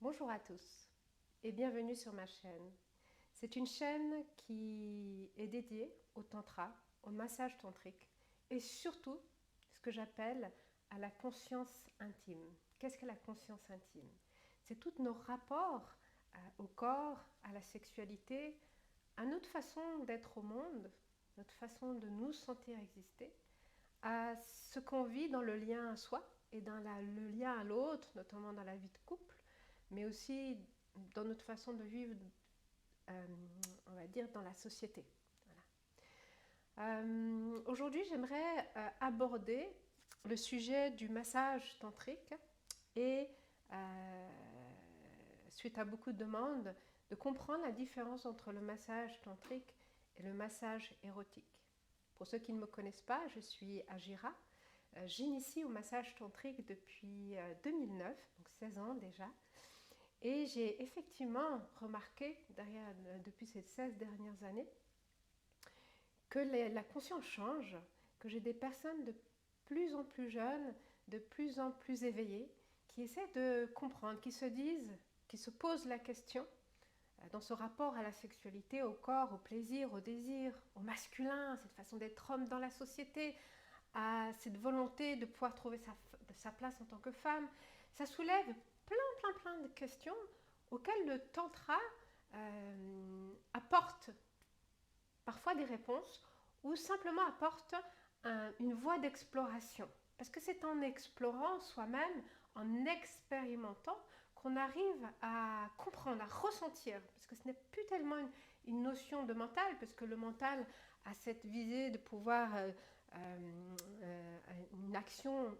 Bonjour à tous et bienvenue sur ma chaîne. C'est une chaîne qui est dédiée au tantra, au massage tantrique et surtout ce que j'appelle à la conscience intime. Qu'est-ce que la conscience intime? C'est tous nos rapports au corps, à la sexualité, à notre façon d'être au monde, notre façon de nous sentir exister, à ce qu'on vit dans le lien à soi et dans le lien à l'autre, notamment dans la vie de couple, mais aussi dans notre façon de vivre, on va dire, dans la société. Voilà. Aujourd'hui, j'aimerais aborder le sujet du massage tantrique et, suite à beaucoup de demandes, de comprendre la différence entre le massage tantrique et le massage érotique. Pour ceux qui ne me connaissent pas, je suis Ajira. J'initie au massage tantrique depuis 2009, donc 16 ans déjà. Et j'ai effectivement remarqué, depuis ces 16 dernières années, que la conscience change, que j'ai des personnes de plus en plus jeunes, de plus en plus éveillées, qui essaient de comprendre, qui se disent, qui se posent la question dans ce rapport à la sexualité, au corps, au plaisir, au désir, au masculin, cette façon d'être homme dans la société, à cette volonté de pouvoir trouver sa place en tant que femme. Ça soulève plein de questions auxquelles le tantra apporte parfois des réponses ou simplement apporte une voie d'exploration. Parce que c'est en explorant soi-même, en expérimentant, qu'on arrive à comprendre, à ressentir. Parce que ce n'est plus tellement une notion de mental, parce que le mental a cette visée de pouvoir une action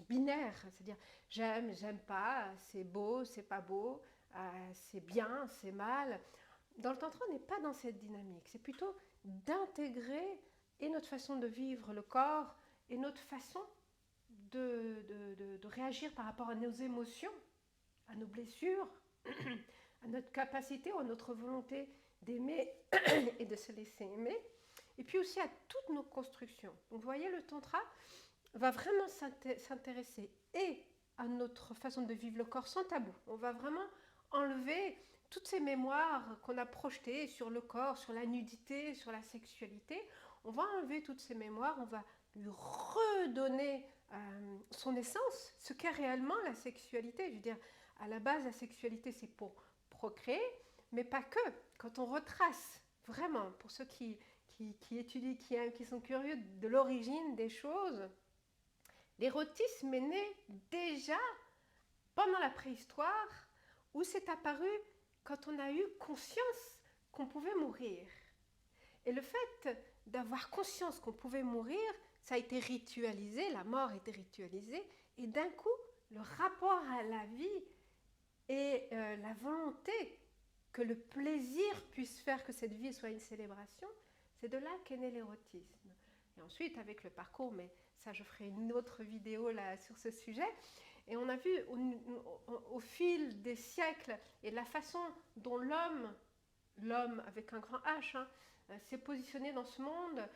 binaire, c'est-à-dire j'aime, j'aime pas, c'est beau, c'est pas beau, c'est bien, c'est mal. Dans le tantra, on n'est pas dans cette dynamique, c'est plutôt d'intégrer et notre façon de vivre le corps et notre façon de réagir par rapport à nos émotions, à nos blessures, à notre capacité ou à notre volonté d'aimer et de se laisser aimer, et puis aussi à toutes nos constructions. Donc vous voyez, le tantra va vraiment s'intéresser et à notre façon de vivre le corps sans tabou. On va vraiment enlever toutes ces mémoires qu'on a projetées sur le corps, sur la nudité, sur la sexualité. On va enlever toutes ces mémoires, on va lui redonner son essence, ce qu'est réellement la sexualité. Je veux dire, à la base, la sexualité, c'est pour procréer, mais pas que. Quand on retrace vraiment, pour ceux qui étudient, qui sont curieux de l'origine des choses, l'érotisme est né déjà pendant la préhistoire, où c'est apparu quand on a eu conscience qu'on pouvait mourir. Et le fait d'avoir conscience qu'on pouvait mourir, ça a été ritualisé, la mort a été ritualisée, et d'un coup, le rapport à la vie et la volonté que le plaisir puisse faire que cette vie soit une célébration, c'est de là qu'est né l'érotisme. Et ensuite, avec le parcours, mais ça je ferai une autre vidéo là sur ce sujet, et on a vu au fil des siècles et de la façon dont l'homme avec un grand H, s'est positionné dans ce monde,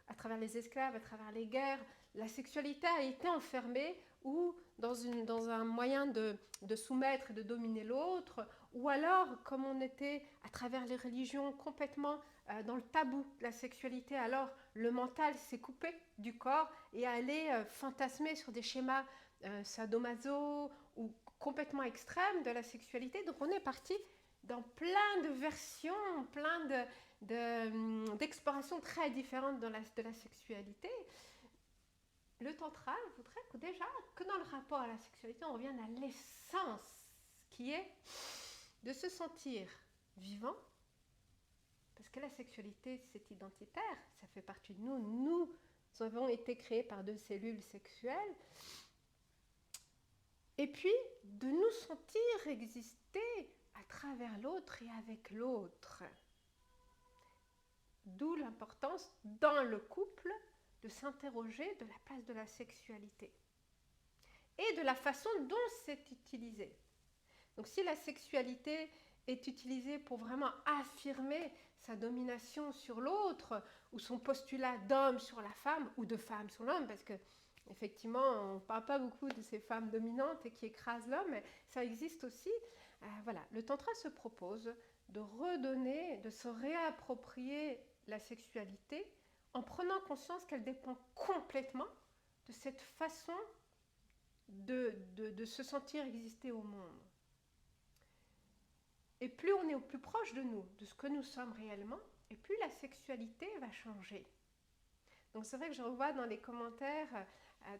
à travers les esclaves, à travers les guerres. La sexualité a été enfermée ou dans un moyen de soumettre et de dominer l'autre, ou alors, comme on était à travers les religions complètement dans le tabou de la sexualité, alors le mental s'est coupé du corps et allé fantasmer sur des schémas sadomaso ou complètement extrêmes de la sexualité. Donc on est parti dans plein de versions, d'explorations très différentes de la sexualité. Le tantra voudrait que déjà, que dans le rapport à la sexualité, on revienne à l'essence qui est de se sentir vivant, parce que la sexualité, c'est identitaire, ça fait partie de nous. Nous avons été créés par deux cellules sexuelles. Et puis, de nous sentir exister à travers l'autre et avec l'autre. D'où l'importance, dans le couple, de s'interroger de la place de la sexualité et de la façon dont c'est utilisé. Donc si la sexualité est utilisée pour vraiment affirmer sa domination sur l'autre ou son postulat d'homme sur la femme ou de femme sur l'homme, parce que Effectivement, on ne parle pas beaucoup de ces femmes dominantes et qui écrasent l'homme, mais ça existe aussi. Voilà, le tantra se propose de redonner, de se réapproprier la sexualité en prenant conscience qu'elle dépend complètement de cette façon de se sentir exister au monde. Et plus on est au plus proche de nous, de ce que nous sommes réellement, et plus la sexualité va changer. Donc c'est vrai que je revois dans les commentaires,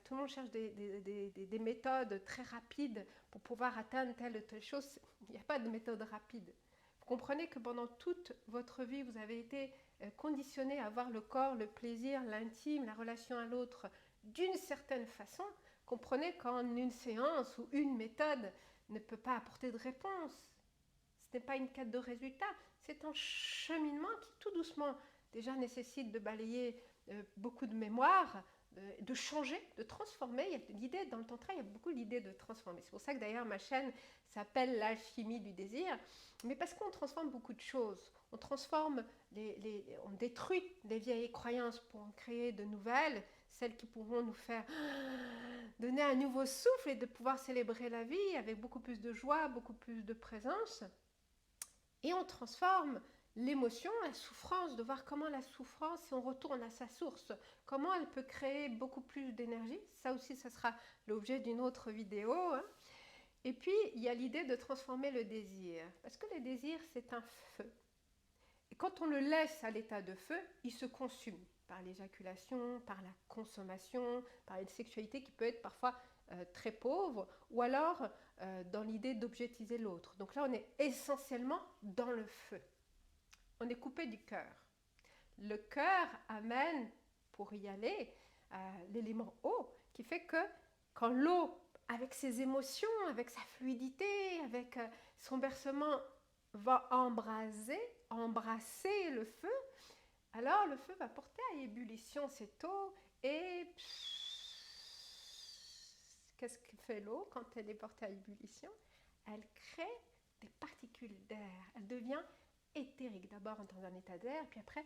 tout le monde cherche des méthodes très rapides pour pouvoir atteindre telle ou telle chose. Il n'y a pas de méthode rapide. Vous comprenez que pendant toute votre vie, vous avez été conditionné à voir le corps, le plaisir, l'intime, la relation à l'autre d'une certaine façon. Comprenez qu'en une séance ou une méthode ne peut pas apporter de réponse. Ce n'est pas une quête de résultat, c'est un cheminement qui tout doucement déjà nécessite de balayer beaucoup de mémoire, de changer, de transformer. Il y a l'idée, dans le tantra, il y a beaucoup l'idée de transformer. C'est pour ça que d'ailleurs ma chaîne s'appelle l'alchimie du désir, mais parce qu'on transforme beaucoup de choses. On transforme, on détruit les vieilles croyances pour en créer de nouvelles, celles qui pourront nous faire donner un nouveau souffle et de pouvoir célébrer la vie avec beaucoup plus de joie, beaucoup plus de présence. Et on transforme l'émotion, la souffrance, de voir comment la souffrance, si on retourne à sa source, comment elle peut créer beaucoup plus d'énergie. Ça aussi, ça sera l'objet d'une autre vidéo. Et puis, il y a l'idée de transformer le désir. Parce que le désir, c'est un feu. Et quand on le laisse à l'état de feu, il se consume par l'éjaculation, par la consommation, par une sexualité qui peut être parfois très pauvre, ou alors dans l'idée d'objectiser l'autre. Donc là, on est essentiellement dans le feu. On est coupé du cœur. Le cœur amène, pour y aller, l'élément eau, qui fait que quand l'eau, avec ses émotions, avec sa fluidité, avec son bercement, va embrasser le feu, alors le feu va porter à ébullition cette eau et qu'est-ce que fait l'eau quand elle est portée à ébullition? Elle crée des particules d'air. Elle devient éthérique. D'abord dans un état d'air, puis après,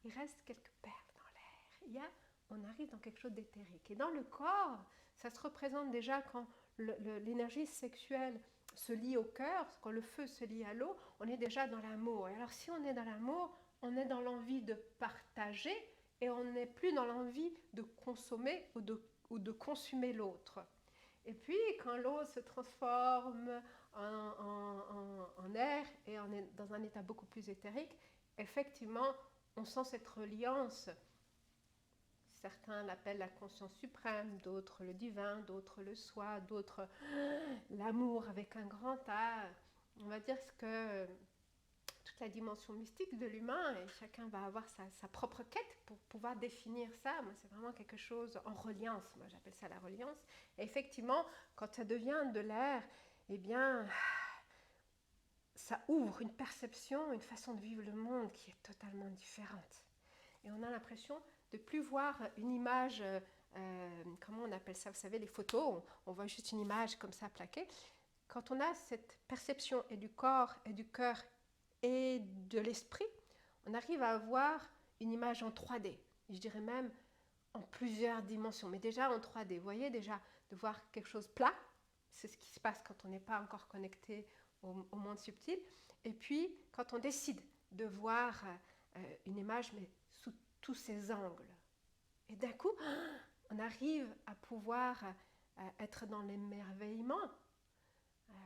il reste quelques perles dans l'air. On arrive dans quelque chose d'éthérique. Et dans le corps, ça se représente déjà quand l'énergie sexuelle se lie au cœur, quand le feu se lie à l'eau, on est déjà dans l'amour. Et alors si on est dans l'amour, on est dans l'envie de partager et on n'est plus dans l'envie de consommer ou de consumer l'autre. Et puis, quand l'eau se transforme en air et on est dans un état beaucoup plus éthérique, effectivement, on sent cette reliance. Certains l'appellent la conscience suprême, d'autres le divin, d'autres le soi, d'autres l'amour avec un grand A. On va dire que toute la dimension mystique de l'humain, et chacun va avoir sa propre quête pour pouvoir définir ça. Moi, c'est vraiment quelque chose en reliance. Moi, j'appelle ça la reliance. Et effectivement, quand ça devient de l'air, eh bien, ça ouvre une perception, une façon de vivre le monde qui est totalement différente. Et on a l'impression de plus voir une image, comment on appelle ça, vous savez, les photos, on voit juste une image comme ça plaquée. Quand on a cette perception et du corps et du cœur et de l'esprit, on arrive à avoir une image en 3D, je dirais même en plusieurs dimensions, mais déjà en 3D. Vous voyez déjà, de voir quelque chose plat, c'est ce qui se passe quand on n'est pas encore connecté au monde subtil, et puis quand on décide de voir une image, mais sous tous ses angles. Et d'un coup, on arrive à pouvoir être dans l'émerveillement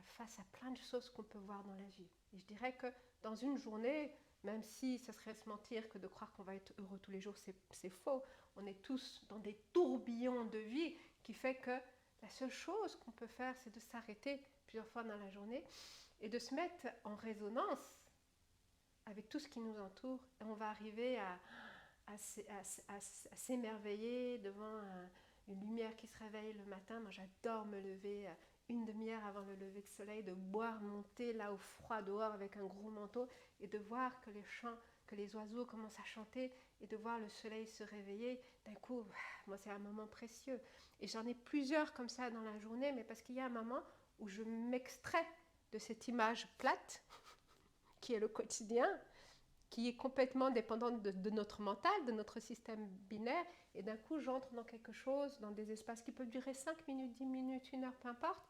face à plein de choses qu'on peut voir dans la vie. Et je dirais que dans une journée, même si ce serait se mentir que de croire qu'on va être heureux tous les jours, c'est faux. On est tous dans des tourbillons de vie qui fait que la seule chose qu'on peut faire, c'est de s'arrêter plusieurs fois dans la journée et de se mettre en résonance avec tout ce qui nous entoure. Et on va arriver à s'émerveiller devant une lumière qui se réveille le matin. Moi, j'adore me lever une demi-heure avant le lever de soleil, de boire mon thé là au froid dehors avec un gros manteau et de voir que les chants, que les oiseaux commencent à chanter et de voir le soleil se réveiller. D'un coup, moi, c'est un moment précieux. Et j'en ai plusieurs comme ça dans la journée, mais parce qu'il y a un moment où je m'extrais de cette image plate qui est le quotidien qui est complètement dépendante de notre mental, de notre système binaire, et d'un coup j'entre dans quelque chose, dans des espaces qui peuvent durer 5 minutes, 10 minutes, 1 heure, peu importe,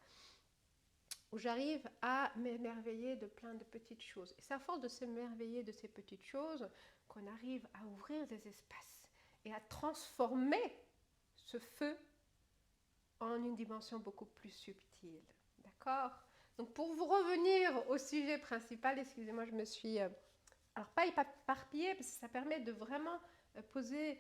où j'arrive à m'émerveiller de plein de petites choses. Et c'est à force de s'émerveiller de ces petites choses qu'on arrive à ouvrir des espaces et à transformer ce feu en une dimension beaucoup plus subtile. D'accord? Donc pour vous revenir au sujet principal, excusez-moi, je me suis... alors pas éparpillée, parce que ça permet de vraiment poser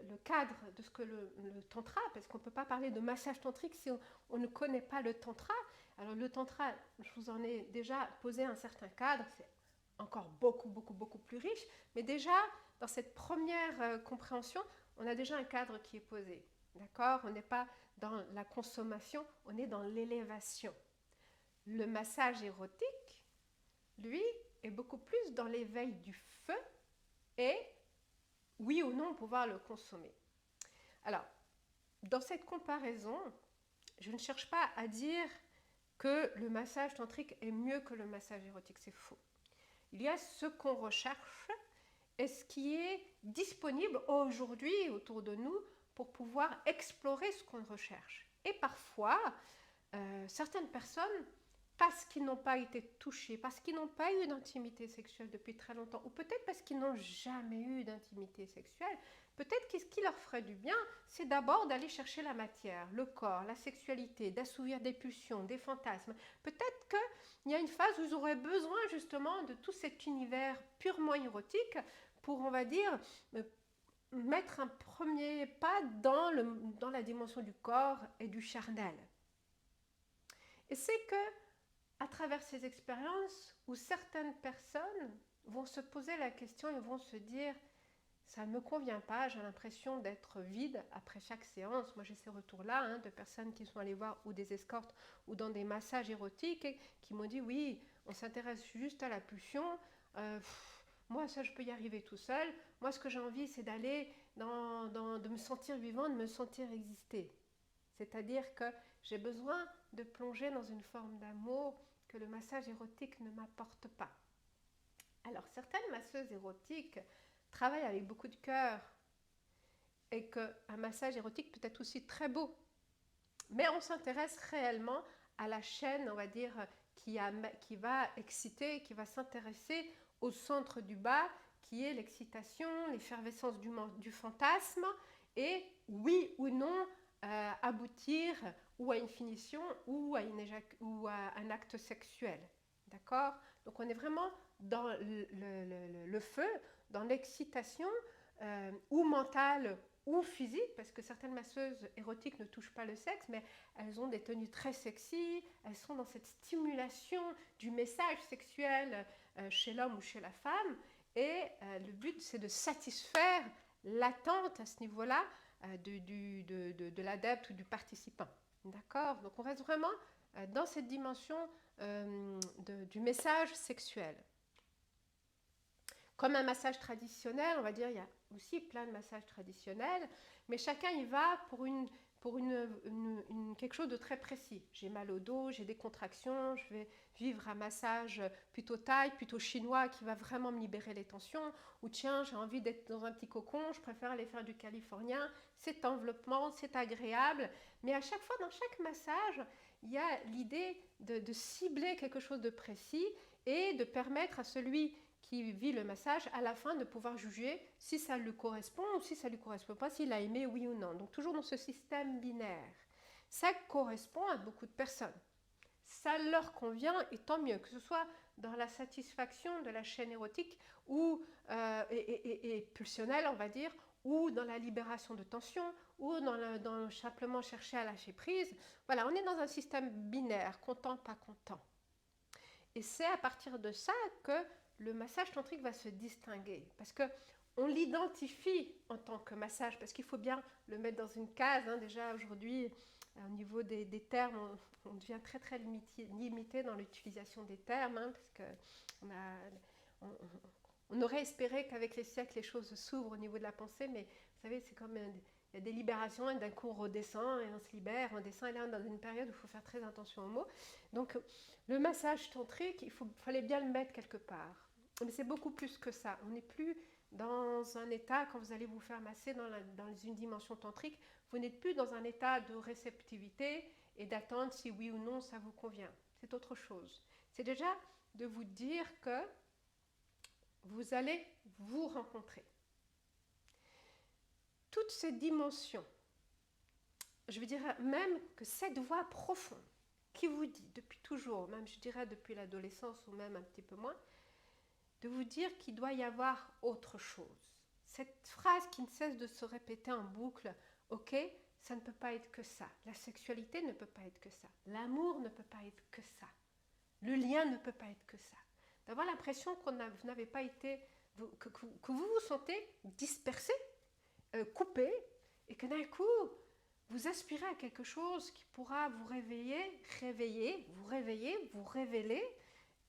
le cadre de ce que le tantra, parce qu'on ne peut pas parler de massage tantrique si on ne connaît pas le tantra. Alors le tantra, je vous en ai déjà posé un certain cadre, c'est encore beaucoup plus riche, mais déjà dans cette première compréhension, on a déjà un cadre qui est posé. D'accord? On n'est pas dans la consommation, on est dans l'élévation. Le massage érotique, lui, est beaucoup plus dans l'éveil du feu et, oui ou non, pouvoir le consommer. Alors, dans cette comparaison, je ne cherche pas à dire que le massage tantrique est mieux que le massage érotique, c'est faux. Il y a ce qu'on recherche et ce qui est disponible aujourd'hui autour de nous pour pouvoir explorer ce qu'on recherche. Et parfois, certaines personnes, parce qu'ils n'ont pas été touchés, parce qu'ils n'ont pas eu d'intimité sexuelle depuis très longtemps, ou peut-être parce qu'ils n'ont jamais eu d'intimité sexuelle, peut-être que ce qui leur ferait du bien, c'est d'abord d'aller chercher la matière, le corps, la sexualité, d'assouvir des pulsions, des fantasmes. Peut-être qu'il y a une phase où ils auraient besoin justement de tout cet univers purement érotique pour, on va dire, mettre un premier pas dans la dimension du corps et du charnel. Et c'est que à travers ces expériences où certaines personnes vont se poser la question et vont se dire ça ne me convient pas, j'ai l'impression d'être vide après chaque séance. Moi j'ai ces retours-là de personnes qui sont allées voir ou des escortes ou dans des massages érotiques et qui m'ont dit oui, on s'intéresse juste à la pulsion, moi ça je peux y arriver tout seul, moi ce que j'ai envie c'est d'aller de me sentir vivant, de me sentir exister. C'est-à-dire que j'ai besoin de plonger dans une forme d'amour que le massage érotique ne m'apporte pas. Alors, certaines masseuses érotiques travaillent avec beaucoup de cœur et qu'un massage érotique peut être aussi très beau. Mais on s'intéresse réellement à la chaîne, on va dire, qui va exciter, qui va s'intéresser au centre du bas, qui est l'excitation, l'effervescence du fantasme et, oui ou non, aboutir ou à une finition ou à un acte sexuel. D'accord? Donc on est vraiment dans le feu, dans l'excitation ou mentale ou physique, parce que certaines masseuses érotiques ne touchent pas le sexe, mais elles ont des tenues très sexy, elles sont dans cette stimulation du message sexuel chez l'homme ou chez la femme, et le but c'est de satisfaire l'attente à ce niveau-là de l'adepte ou du participant. D'accord? Donc on reste vraiment dans cette dimension du message sexuel. Comme un massage traditionnel, on va dire, il y a aussi plein de massages traditionnels, mais chacun y va pour quelque chose de très précis. J'ai mal au dos, j'ai des contractions, je vais vivre un massage plutôt thaï, plutôt chinois qui va vraiment me libérer les tensions, ou tiens, j'ai envie d'être dans un petit cocon, je préfère aller faire du californien, c'est enveloppement, c'est agréable, mais à chaque fois, dans chaque massage, il y a l'idée de cibler quelque chose de précis et de permettre à celui qui vit le massage, à la fin de pouvoir juger si ça lui correspond ou si ça ne lui correspond pas, s'il a aimé oui ou non. Donc toujours dans ce système binaire. Ça correspond à beaucoup de personnes. Ça leur convient et tant mieux, que ce soit dans la satisfaction de la chaîne érotique ou, et pulsionnelle, on va dire, ou dans la libération de tension, ou dans simplement chercher à lâcher prise. Voilà, on est dans un système binaire, content, pas content. Et c'est à partir de ça que le massage tantrique va se distinguer, parce qu'on l'identifie en tant que massage, parce qu'il faut bien le mettre dans une case. Déjà aujourd'hui, au niveau des termes, on devient très limité dans l'utilisation des termes, parce qu'on aurait espéré qu'avec les siècles, les choses s'ouvrent au niveau de la pensée, mais vous savez, c'est comme il y a des libérations, et d'un coup on redescend, et on se libère, on descend, et là on est dans une période où il faut faire très attention aux mots. Donc le massage tantrique, fallait bien le mettre quelque part. Mais c'est beaucoup plus que ça. On n'est plus dans un état, quand vous allez vous faire masser dans une dimension tantrique, vous n'êtes plus dans un état de réceptivité et d'attendre si oui ou non ça vous convient. C'est autre chose. C'est déjà de vous dire que vous allez vous rencontrer. Toutes ces dimensions, je veux dire même que cette voix profonde qui vous dit depuis toujours, même je dirais depuis l'adolescence ou même un petit peu moins, de vous dire qu'il doit y avoir autre chose. Cette phrase qui ne cesse de se répéter en boucle, ok, ça ne peut pas être que ça. La sexualité ne peut pas être que ça. L'amour ne peut pas être que ça. Le lien ne peut pas être que ça. D'avoir l'impression que vous n'avez pas été, que vous vous sentez dispersé, coupé, et que d'un coup, vous aspirez à quelque chose qui pourra vous vous révéler,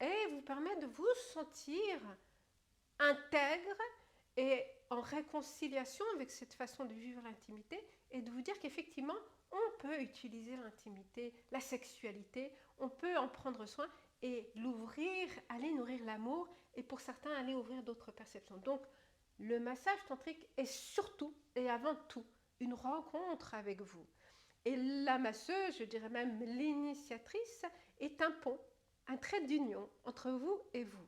et vous permettre de vous sentir intègre et en réconciliation avec cette façon de vivre l'intimité, et de vous dire qu'effectivement, on peut utiliser l'intimité, la sexualité, on peut en prendre soin et l'ouvrir, aller nourrir l'amour, et pour certains, aller ouvrir d'autres perceptions. Donc, le massage tantrique est surtout et avant tout une rencontre avec vous. Et la masseuse, je dirais même l'initiatrice, est un pont, un trait d'union entre vous et vous.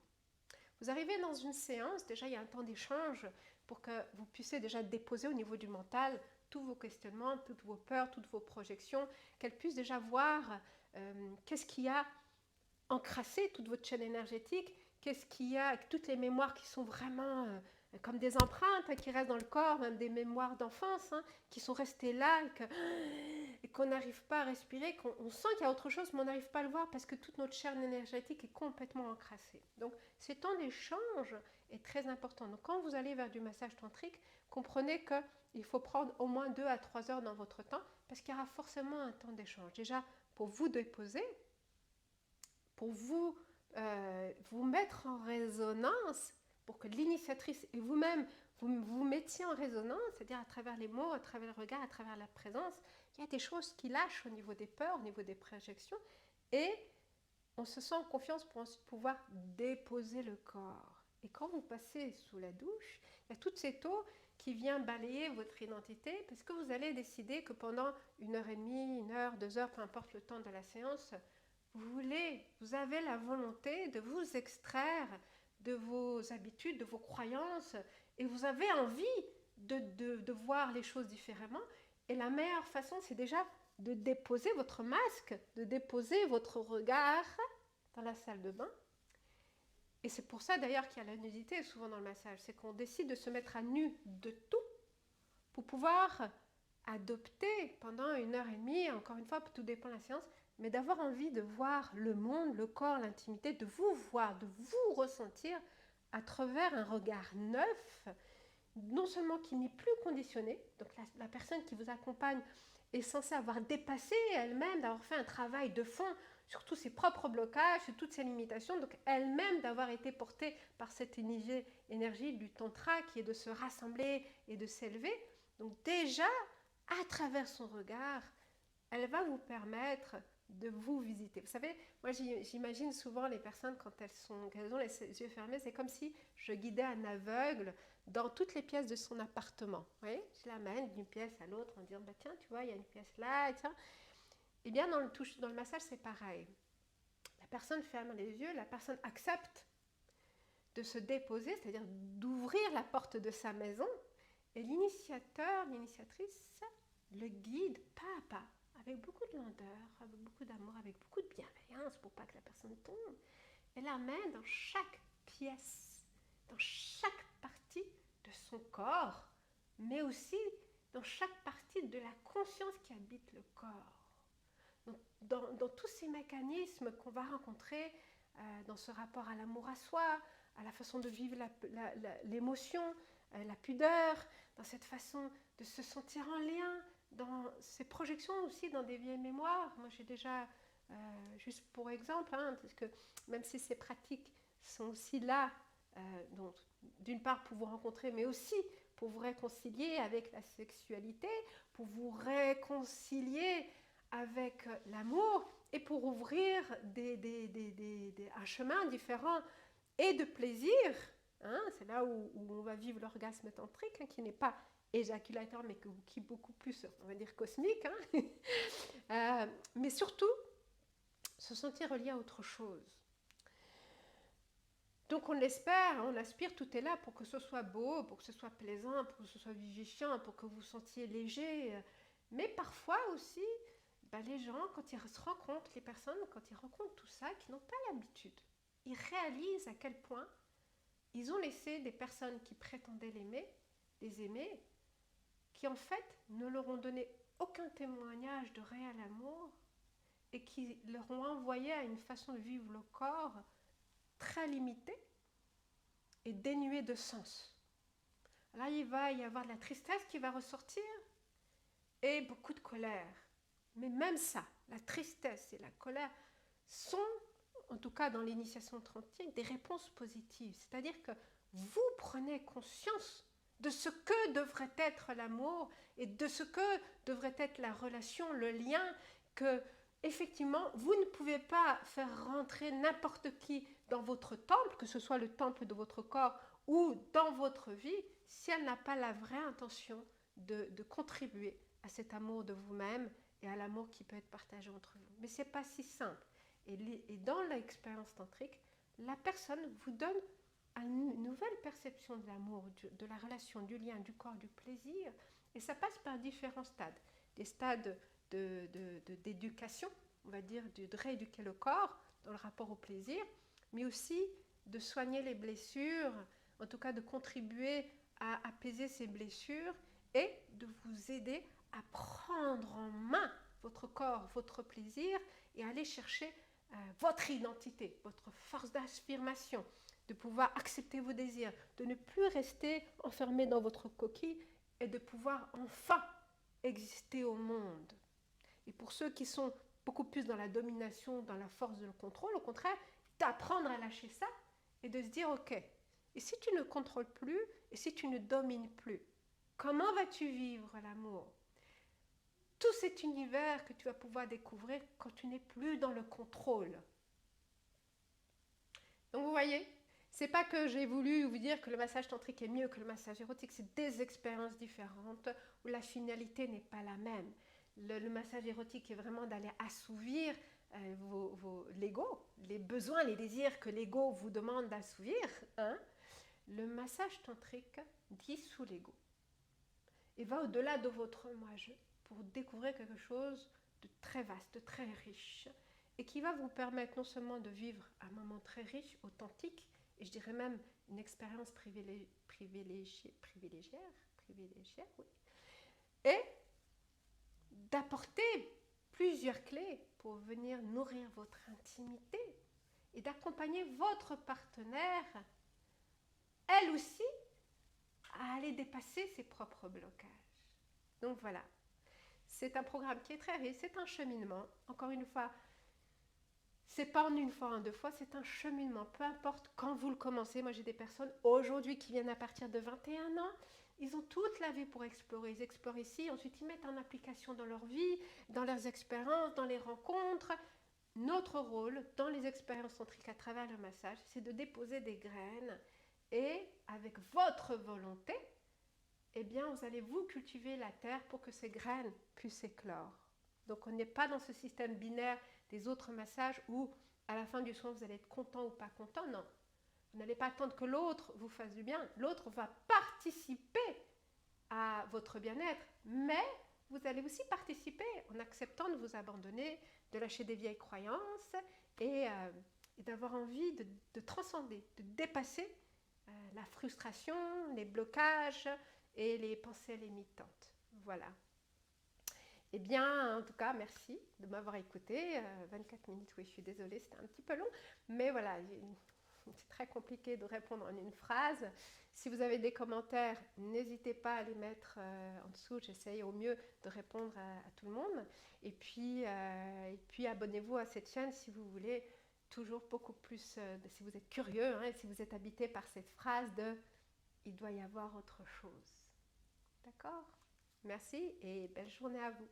Vous arrivez dans une séance, déjà il y a un temps d'échange pour que vous puissiez déjà déposer au niveau du mental tous vos questionnements, toutes vos peurs, toutes vos projections, qu'elle puisse déjà voir qu'est-ce qu'il y a encrassé, toute votre chaîne énergétique, qu'est-ce qu'il y a, toutes les mémoires qui sont vraiment comme des empreintes qui restent dans le corps, même des mémoires d'enfance qui sont restées là et qu'on n'arrive pas à respirer, qu'on sent qu'il y a autre chose, mais on n'arrive pas à le voir parce que toute notre chaîne énergétique est complètement encrassée. Donc, ce temps d'échange est très important. Donc, quand vous allez vers du massage tantrique, comprenez qu'il faut prendre au moins 2 à 3 heures dans votre temps parce qu'il y aura forcément un temps d'échange. Déjà, pour vous déposer, pour vous mettre en résonance, pour que l'initiatrice et vous-même vous mettiez en résonance, c'est-à-dire à travers les mots, à travers le regard, à travers la présence, il y a des choses qui lâchent au niveau des peurs, au niveau des projections, et on se sent en confiance pour ensuite pouvoir déposer le corps. Et quand vous passez sous la douche, il y a toute cette eau qui vient balayer votre identité, parce que vous allez décider que pendant 1h30, 1 heure, 2 heures, peu importe le temps de la séance, vous avez la volonté de vous extraire de vos habitudes, de vos croyances, et vous avez envie de voir les choses différemment. Et la meilleure façon, c'est déjà de déposer votre masque, de déposer votre regard dans la salle de bain. Et c'est pour ça d'ailleurs qu'il y a la nudité souvent dans le massage, c'est qu'on décide de se mettre à nu de tout pour pouvoir adopter pendant 1h30, encore une fois, tout dépend de la séance, mais d'avoir envie de voir le monde, le corps, l'intimité, de vous voir, de vous ressentir à travers un regard neuf, non seulement qui n'est plus conditionné, donc la personne qui vous accompagne est censée avoir dépassé elle-même, d'avoir fait un travail de fond sur tous ses propres blocages, sur toutes ses limitations, donc elle-même d'avoir été portée par cette énergie du tantra qui est de se rassembler et de s'élever. Donc déjà, à travers son regard, elle va vous permettre de vous visiter. Vous savez, moi j'imagine souvent les personnes quand elles ont les yeux fermés, c'est comme si je guidais un aveugle dans toutes les pièces de son appartement. Vous voyez, je l'amène d'une pièce à l'autre en disant, bah, tiens, tu vois, il y a une pièce là, et ça. Eh bien, dans le massage, c'est pareil. La personne ferme les yeux, la personne accepte de se déposer, c'est-à-dire d'ouvrir la porte de sa maison, et l'initiateur, l'initiatrice le guide pas à pas, avec beaucoup de lenteur, avec beaucoup d'amour, avec beaucoup de bienveillance pour pas que la personne tombe. Elle l'amène dans chaque pièce, dans chaque partie de son corps, mais aussi dans chaque partie de la conscience qui habite le corps. Donc, dans tous ces mécanismes qu'on va rencontrer dans ce rapport à l'amour à soi, à la façon de vivre l'émotion, la pudeur, dans cette façon de se sentir en lien, dans ces projections aussi dans des vieilles mémoires. Moi j'ai déjà, juste pour exemple, parce que même si ces pratiques sont aussi là, donc d'une part pour vous rencontrer, mais aussi pour vous réconcilier avec la sexualité, pour vous réconcilier avec l'amour et pour ouvrir un chemin différent et de plaisir, hein, c'est là où on va vivre l'orgasme tantrique, hein, qui n'est pas éjaculateur, mais qui est beaucoup plus, on va dire, cosmique, hein. Mais surtout, se sentir relié à autre chose. Donc on l'espère, on aspire, tout est là pour que ce soit beau, pour que ce soit plaisant, pour que ce soit vivifiant, pour que vous vous sentiez léger. Mais parfois aussi, les gens, quand ils se rencontrent, les personnes, quand ils rencontrent tout ça, qui n'ont pas l'habitude, ils réalisent à quel point ils ont laissé des personnes qui prétendaient les aimer, qui en fait ne leur ont donné aucun témoignage de réel amour et qui leur ont envoyé à une façon de vivre le corps très limitée et dénuée de sens. Là, il va y avoir de la tristesse qui va ressortir et beaucoup de colère. Mais même ça, la tristesse et la colère sont, en tout cas dans l'initiation tantrique, des réponses positives. C'est-à-dire que vous prenez conscience de ce que devrait être l'amour et de ce que devrait être la relation, le lien, que effectivement, vous ne pouvez pas faire rentrer n'importe qui dans votre temple, que ce soit le temple de votre corps ou dans votre vie, si elle n'a pas la vraie intention de contribuer à cet amour de vous-même et à l'amour qui peut être partagé entre vous. Mais ce n'est pas si simple. Et dans l'expérience tantrique, la personne vous donne une nouvelle perception de l'amour, de la relation, du lien, du corps, du plaisir. Et ça passe par différents stades. Des stades d'éducation, on va dire, de rééduquer le corps dans le rapport au plaisir, mais aussi de soigner les blessures, en tout cas de contribuer à apaiser ces blessures et de vous aider à prendre en main votre corps, votre plaisir et aller chercher votre identité, votre force d'affirmation, de pouvoir accepter vos désirs, de ne plus rester enfermé dans votre coquille et de pouvoir enfin exister au monde. Et pour ceux qui sont beaucoup plus dans la domination, dans la force de le contrôle, au contraire, d'apprendre à lâcher ça et de se dire, ok, et si tu ne contrôles plus, et si tu ne domines plus, comment vas-tu vivre l'amour? Tout cet univers que tu vas pouvoir découvrir quand tu n'es plus dans le contrôle. Donc vous voyez, c'est pas que j'ai voulu vous dire que le massage tantrique est mieux que le massage érotique, c'est des expériences différentes où la finalité n'est pas la même. Le massage érotique est vraiment d'aller assouvir l'ego, les besoins, les désirs que l'ego vous demande d'assouvir. Hein. Le massage tantrique dissout l'ego et va au-delà de votre moi-je pour découvrir quelque chose de très vaste, de très riche et qui va vous permettre non seulement de vivre un moment très riche, authentique, et je dirais même une expérience privilégiée, oui, et d'apporter plusieurs clés pour venir nourrir votre intimité et d'accompagner votre partenaire, elle aussi, à aller dépasser ses propres blocages. Donc voilà, c'est un programme qui est très riche, c'est un cheminement. Encore une fois, c'est pas en une fois, en deux fois, c'est un cheminement. Peu importe quand vous le commencez. Moi, j'ai des personnes aujourd'hui qui viennent à partir de 21 ans. Ils ont toute la vie pour explorer. Ils explorent ici, ensuite ils mettent en application dans leur vie, dans leurs expériences, dans les rencontres. Notre rôle dans les expériences tantriques à travers le massage, c'est de déposer des graines et avec votre volonté, eh bien, vous allez vous cultiver la terre pour que ces graines puissent éclore. Donc, on n'est pas dans ce système binaire des autres massages où, à la fin du soin, vous allez être content ou pas content. Non. Vous n'allez pas attendre que l'autre vous fasse du bien. L'autre va participer à votre bien-être, mais vous allez aussi participer en acceptant de vous abandonner, de lâcher des vieilles croyances et d'avoir envie de transcender, de dépasser la frustration, les blocages et les pensées limitantes. Voilà. Eh bien, en tout cas, merci de m'avoir écouté. 24 minutes, oui, je suis désolée, c'était un petit peu long. Mais voilà, c'est très compliqué de répondre en une phrase. Si vous avez des commentaires, n'hésitez pas à les mettre en dessous. J'essaye au mieux de répondre à tout le monde. Et puis abonnez-vous à cette chaîne si vous voulez toujours beaucoup plus, si vous êtes curieux, hein, et si vous êtes habité par cette phrase de « il doit y avoir autre chose ». D'accord ? Merci et belle journée à vous.